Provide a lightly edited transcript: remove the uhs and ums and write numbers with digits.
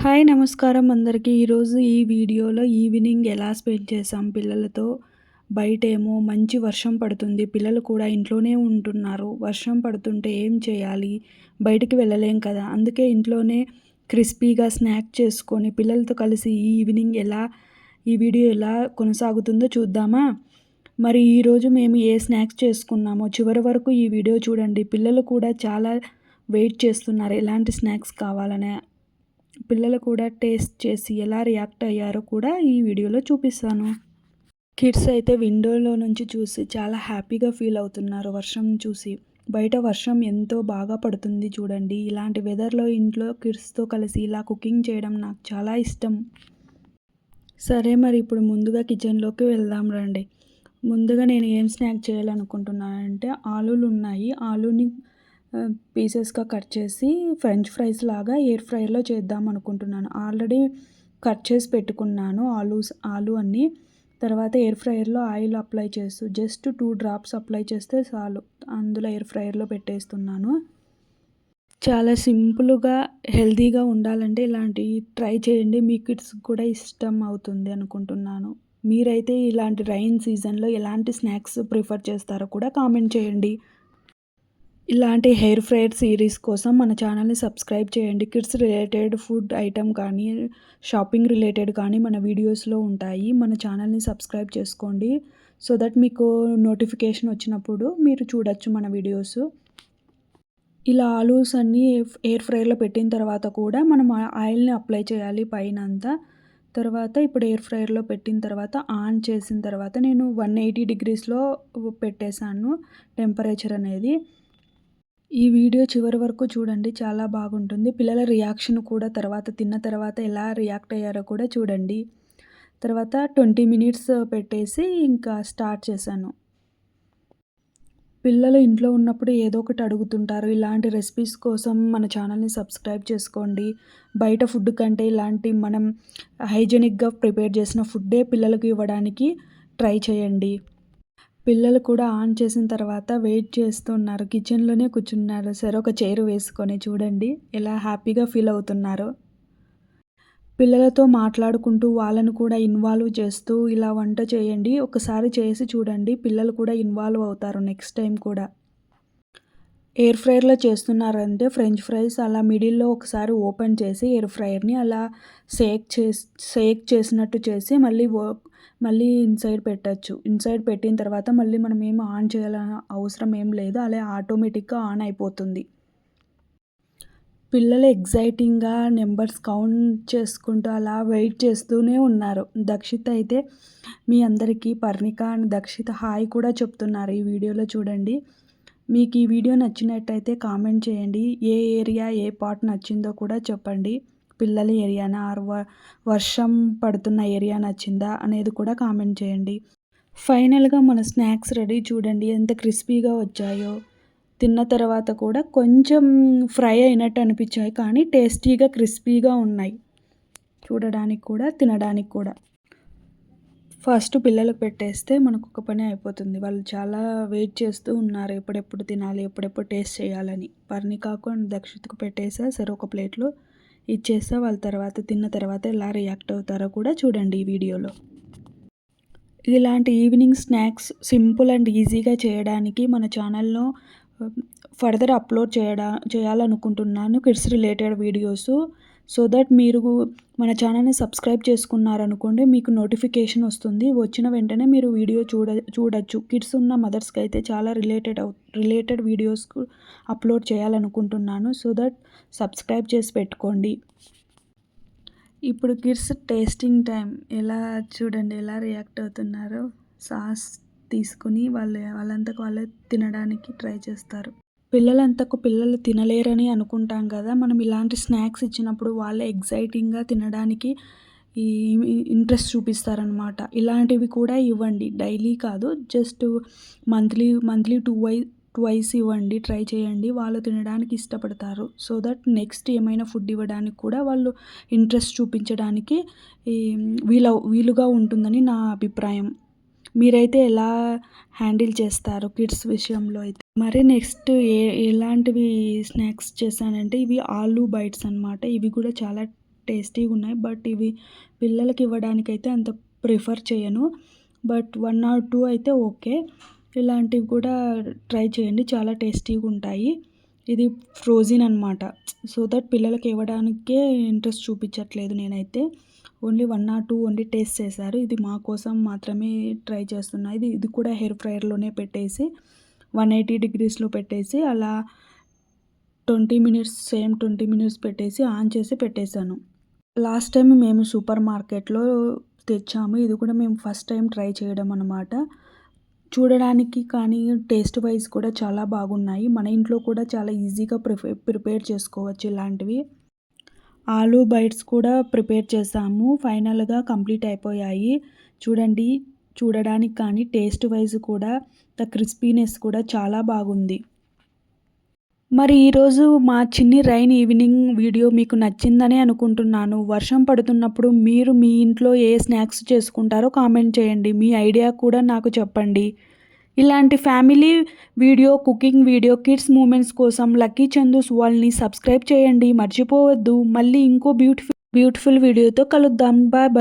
Hi నమస్కారం అందరికీ. ఈరోజు ఈ వీడియోలో ఈవినింగ్ ఎలా స్పెండ్ చేశాం పిల్లలతో. బయటేమో మంచి వర్షం పడుతుంది. పిల్లలు కూడా ఇంట్లోనే ఉంటున్నారు. వర్షం పడుతుంటే ఏం చేయాలి? బయటికి వెళ్ళలేం కదా! అందుకే ఇంట్లోనే క్రిస్పీగా స్నాక్ చేసుకొని పిల్లలతో కలిసి ఈ ఈవినింగ్ ఈ వీడియో ఎలా కొనసాగుతుందో చూద్దామా? మరి ఈరోజు మేము ఏ స్నాక్స్ చేసుకున్నామో చివరి వరకు ఈ వీడియో చూడండి. పిల్లలు కూడా చాలా వెయిట్ చేస్తున్నారు ఎలాంటి స్నాక్స్ కావాలని. పిల్లలు కూడా టేస్ట్ చేసి ఎలా రియాక్ట్ అయ్యారో కూడా ఈ వీడియోలో చూపిస్తాను. కిడ్స్ అయితే విండోలో నుంచి చూసి చాలా హ్యాపీగా ఫీల్ అవుతున్నారు వర్షం చూసి. బయట వర్షం ఎంతో బాగా పడుతుంది చూడండి. ఇలాంటి వెదర్‌లో ఇంట్లో కిడ్స్‌తో కలిసి ఇలా కుకింగ్ చేయడం నాకు చాలా ఇష్టం. సరే మరి ఇప్పుడు ముందుగా కిచెన్‌లోకి వెళ్దాం రండి. ముందుగా నేను ఏం స్నాక్ చేయాలనుకుంటున్నానంటే ఆలూలున్నాయి. ఆలూని పీసెస్‌గా కట్ చేసి ఫ్రెంచ్ ఫ్రైస్ లాగా ఎయిర్ ఫ్రైయర్‌లో చేద్దాం అనుకుంటున్నాను. ఆల్రెడీ కట్ చేసి పెట్టుకున్నాను ఆలు అన్నీ. తర్వాత ఎయిర్ ఫ్రైయర్‌లో ఆయిల్ అప్లై చేస్తూ జస్ట్ 2 డ్రాప్స్ అప్లై చేస్తే చాలు. అందులో ఎయిర్ ఫ్రైయర్‌లో పెట్టేస్తున్నాను. చాలా సింపుల్‌గా, హెల్తీగా ఉండాలంటే ఇలాంటివి ట్రై చేయండి. మీ కిడ్స్‌కి కూడా ఇష్టం అవుతుంది అనుకుంటున్నాను. మీరైతే ఇలాంటి రైన్ సీజన్‌లో ఎలాంటి స్నాక్స్ ప్రిఫర్ చేస్తారో కూడా కామెంట్ చేయండి. ఇలాంటి హెయిర్ ఫ్రైయర్ సిరీస్ కోసం మన ఛానల్‌ని సబ్స్క్రైబ్ చేయండి. కిడ్స్ రిలేటెడ్ ఫుడ్ ఐటెమ్ కానీ, షాపింగ్ రిలేటెడ్ కానీ మన వీడియోస్‌లో ఉంటాయి. మన ఛానల్‌ని సబ్స్క్రైబ్ చేసుకోండి. సో దట్ మీకు నోటిఫికేషన్ వచ్చినప్పుడు మీరు చూడొచ్చు మన వీడియోస్. ఇలా ఆలూస్ అన్నీ ఎయిర్ ఫ్రైయర్‌లో పెట్టిన తర్వాత కూడా మనం ఆయిల్‌ని అప్లై చేయాలి పైనంతా. తర్వాత ఇప్పుడు ఎయిర్ ఫ్రైయర్‌లో పెట్టిన తర్వాత ఆన్ చేసిన తర్వాత నేను 180 డిగ్రీస్‌లో పెట్టేశాను టెంపరేచర్ అనేది. ఈ వీడియో చివరి వరకు చూడండి. చాలా బాగుంటుంది. పిల్లల రియాక్షన్ కూడా తిన్న తర్వాత ఎలా రియాక్ట్ అయ్యారో కూడా చూడండి. తర్వాత 20 మినిట్స్ పెట్టేసి ఇంకా స్టార్ట్ చేశాను. పిల్లలు ఇంట్లో ఉన్నప్పుడు ఏదో ఒకటి అడుగుతుంటారు. ఇలాంటి రెసిపీస్ కోసం మన ఛానల్‌ని సబ్స్క్రైబ్ చేసుకోండి. బయట ఫుడ్ కంటే ఇలాంటి మనం హైజెనిక్‌గా ప్రిపేర్ చేసిన ఫుడ్డే పిల్లలకి ఇవ్వడానికి ట్రై చేయండి. పిల్లలు కూడా ఆన్ చేసిన తర్వాత వెయిట్ చేస్తున్నారు. కిచెన్‌లోనే కూర్చున్నారు. సరే ఒక చైర్ వేసుకొని చూడండి ఎలా హ్యాపీగా ఫీల్ అవుతున్నారో. పిల్లలతో మాట్లాడుకుంటూ వాళ్ళను కూడా ఇన్వాల్వ్ చేస్తూ ఇలా వంట చేయండి. ఒకసారి చేసి చూడండి. పిల్లలు కూడా ఇన్వాల్వ్ అవుతారు నెక్స్ట్ టైం కూడా. ఎయిర్ ఫ్రైయర్‌లో చేస్తున్నారంటే ఫ్రెంచ్ ఫ్రైస్ అలా మిడిల్‌లో ఒకసారి ఓపెన్ చేసి ఎయిర్ ఫ్రైయర్‌ని అలా సేక్ చేసినట్టు చేసి మళ్ళీ ఇన్సైడ్ పెట్టొచ్చు. ఇన్సైడ్ పెట్టిన తర్వాత మళ్ళీ మనం ఏం ఆన్ చేయాలని అవసరం ఏం లేదు. అలా ఆటోమేటిక్‌గా ఆన్ అయిపోతుంది. పిల్లలు ఎక్సైటింగ్‌గా నంబర్స్ కౌంట్ చేసుకుంటూ అలా వెయిట్ చేస్తూనే ఉన్నారు. దక్షిత్ అయితే మీ అందరికీ పర్ణిక అండ్ దక్షిత్ హాయ్ కూడా చెప్తున్నారు ఈ వీడియోలో చూడండి. మీకు ఈ వీడియో నచ్చినట్టయితే కామెంట్ చేయండి. ఏ ఏరియా, ఏ పార్ట్ నచ్చిందో కూడా చెప్పండి. పిల్లల ఏరియానా ఆర్ వర్షం పడుతున్న ఏరియా నచ్చిందా అనేది కూడా కామెంట్ చేయండి. ఫైనల్‌గా మన స్నాక్స్ రెడీ చూడండి ఎంత క్రిస్పీగా వచ్చాయో. తిన్న తర్వాత కూడా కొంచెం ఫ్రై అయినట్టు అనిపించాయి. కానీ టేస్టీగా, క్రిస్పీగా ఉన్నాయి. చూడడానికి కూడా, తినడానికి కూడా. ఫస్ట్ పిల్లలకు పెట్టేస్తే మనకొక పని అయిపోతుంది. వాళ్ళు చాలా వెయిట్ చేస్తూ ఉన్నారు. ఎప్పుడెప్పుడు తినాలి, ఎప్పుడెప్పుడు టేస్ట్ చేయాలని. పర్ణికాకు అండ్ దక్షిత్‌కు పెట్టేసా. సరే ఒక ప్లేట్‌లో ఇచ్చేసా. వాళ్ళ తర్వాత తిన్న తర్వాత ఎలా రియాక్ట్ అవుతారో కూడా చూడండి ఈ వీడియోలో. ఇలాంటి ఈవినింగ్ స్నాక్స్ సింపుల్ అండ్ ఈజీగా చేయడానికి మన ఛానల్‌లో ఫర్దర్ అప్లోడ్ చేయాలనుకుంటున్నాను kids related videos. So that మీరు మన ఛానల్‌ని సబ్స్క్రైబ్ చేసుకున్నారనుకోండి మీకు నోటిఫికేషన్ వస్తుంది. వచ్చిన వెంటనే మీరు వీడియో చూడొచ్చు. కిడ్స్ ఉన్న మదర్స్‌కి అయితే చాలా రిలేటెడ్ వీడియోస్‌కు అప్లోడ్ చేయాలనుకుంటున్నాను. సో దట్ సబ్స్క్రైబ్ చేసి పెట్టుకోండి. ఇప్పుడు కిడ్స్ టేస్టింగ్ టైం. చూడండి ఎలా రియాక్ట్ అవుతున్నారో. సాస్ తీసుకొని వాళ్ళంతకు వాళ్ళే తినడానికి ట్రై చేస్తారు. పిల్లలు తినలేరని అనుకుంటాం కదా! మనం ఇలాంటి స్నాక్స్ ఇచ్చినప్పుడు వాళ్ళే ఎక్సైటింగ్‌గా తినడానికి ఈ ఇంట్రెస్ట్ చూపిస్తారనమాట. ఇలాంటివి కూడా ఇవ్వండి. డైలీ కాదు జస్ట్ మంత్లీ ట్వైస్ ఇవ్వండి. ట్రై చేయండి. వాళ్ళు తినడానికి ఇష్టపడతారు. సో దట్ నెక్స్ట్ ఏమైనా ఫుడ్ ఇవ్వడానికి కూడా వాళ్ళు ఇంట్రెస్ట్ చూపించడానికి ఈ వీలుగా ఉంటుందని నా అభిప్రాయం. మీరైతే ఎలా హ్యాండిల్ చేస్తారు కిడ్స్ విషయంలో అయితే? మరి నెక్స్ట్ ఎలాంటివి స్నాక్స్ చేశానంటే ఇవి ఆలూ బైట్స్ అనమాట. ఇవి కూడా చాలా టేస్టీగా ఉన్నాయి. బట్ ఇవి పిల్లలకి ఇవ్వడానికైతే అంత ప్రిఫర్ చేయను. బట్ 1 ఆర్ 2 అయితే ఓకే. ఇలాంటివి కూడా ట్రై చేయండి. చాలా టేస్టీగా ఉంటాయి. ఇది ఫ్రోజన్ అనమాట. సో దట్ పిల్లలకి ఇవ్వడానికే ఇంట్రెస్ట్ చూపించట్లేదు నేనైతే. ఓన్లీ 1 ఆర్ 2 ఓన్లీ టేస్ట్ చేశారు. ఇది మా కోసం మాత్రమే ట్రై చేస్తున్నా. ఇది కూడా ఎయిర్ ఫ్రైయర్‌లోనే పెట్టేసి 180 డిగ్రీస్‌లో పెట్టేసి అలా 20 మినిట్స్ 20 మినిట్స్ పెట్టేసి ఆన్ చేసి పెట్టేశాను. లాస్ట్ టైం మేము సూపర్ మార్కెట్‌లో తెచ్చాము. ఇది కూడా మేము ఫస్ట్ టైం ట్రై చేయడం అనమాట. చూడడానికి కానీ టేస్ట్ వైస్ కూడా చాలా బాగున్నాయి. మన ఇంట్లో కూడా చాలా ఈజీగా ప్రిపేర్ చేసుకోవచ్చు ఇలాంటివి. ఆలూ బైట్స్ కూడా ప్రిపేర్ చేసాము. ఫైనల్‌గా కంప్లీట్ అయిపోయాయి. చూడండి, చూడడానికి కానీ టేస్ట్ వైస్ కూడా క్రిస్పీనెస్ కూడా చాలా బాగుంది. మరి ఈరోజు మా చిన్ని రైన్ ఈవినింగ్ వీడియో మీకు నచ్చిందనే అనుకుంటున్నాను. వర్షం పడుతున్నప్పుడు మీరు మీ ఇంట్లో ఏ స్నాక్స్ చేసుకుంటారో కామెంట్ చేయండి. మీ ఐడియా కూడా నాకు చెప్పండి. ఇలాంటి family video, cooking video, kids moments కోసం లక్కీ చందూస్ వరల్డ్‌ని సబ్స్క్రైబ్ చేయండి. మర్చిపోవద్దు. మళ్ళీ ఇంకో బ్యూటిఫుల్ వీడియోతో కలుద్దాం. Bye bye.